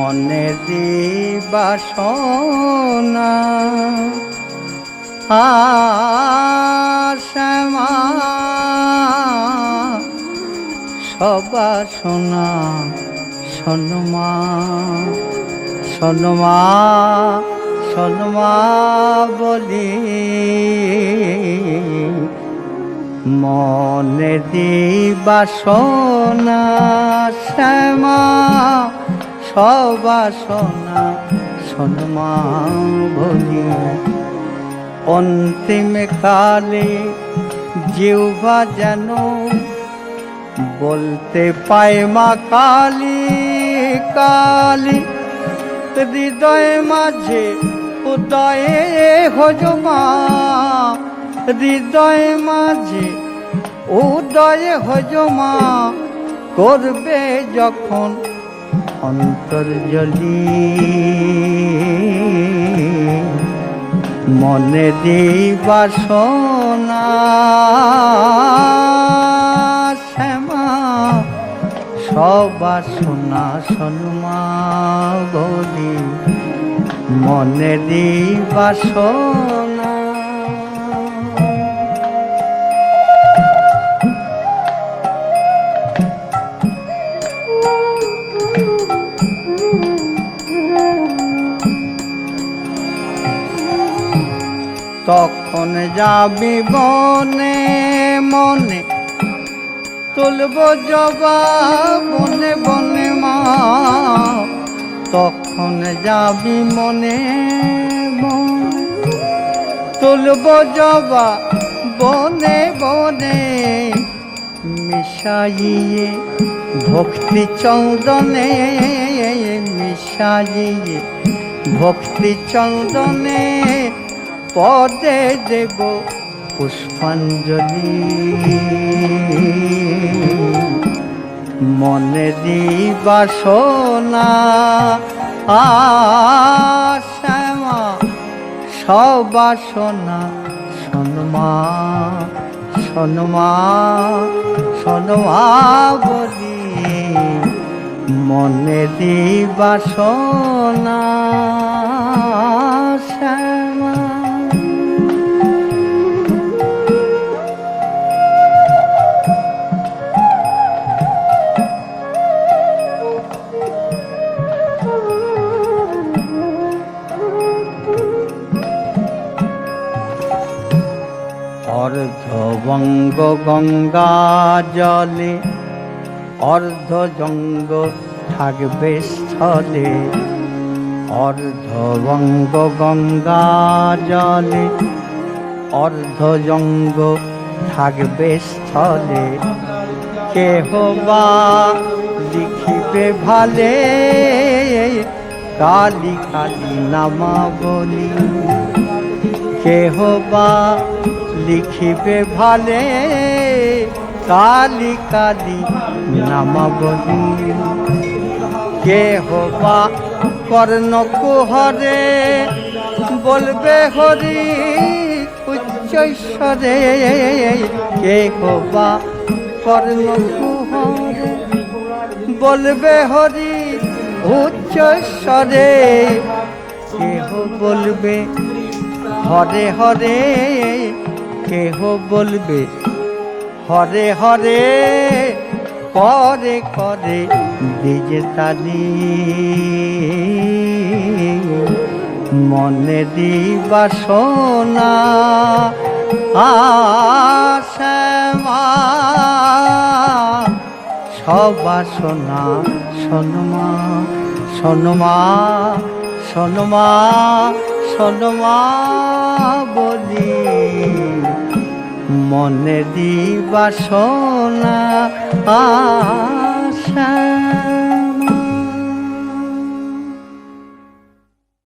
মনের বাসনা শ্যামা সবাসনা শোনমা শোনমা শোনমা বলি মনের বাসনা শ্যামা সবাসনা শোনমা বলি অন্তিম কালে জিহ্বা যেন বলতে পায় মা কালী কালী হৃদয় মাঝে উদয়ে হজমা হৃদয় মাঝে উদয়ে হজমা করবে যখন অন্তর্জলি মনের বাসনা শ্যামা সবাসনা শোনমা বলি মনের বাসনা তখন যাবি বনে মনে তুলব জবা বনে বনে মা তখন যাবি মনে বনে তুলব জবা বনে বনে মিশাইয়ে ভক্তি চন্দনে মিশাইয়ে ভক্তি চন্দনে পদে দেব পুষ্পাঞ্জলি মনের বাসনা শ্যামা সবাসনা শোনমা শোনমা শোনমা বলি মনের বাসনা শ্যামা অর্ধবঙ্গ গঙ্গা জলে অর্ধজঙ্গ থাকবে স্থলে অর্ধবঙ্গ গঙ্গা জলে অর্ধজঙ্গ থাকবে স্থলে কেহ বা লিখিবে ভালে কালী কালী নামা বলি কেহ বা লিখিবে ভালে কালী কালী নামা বলি কেহ বা কর্ণ কুহরে বলবে হরি উচ্চৈশ্বরে কেহ বা কর্ণ কুহরে বলবে হরি উচ্চৈশ্বরে কেহ বলবে হরে হরে কেহ বলবে হরে হরে করে করে ডিজে তালি মনের বাসনা শ্যামা সবাসনা শোনমা শোনমা শোনমা শোনমা বলি মনের বাসনা আশা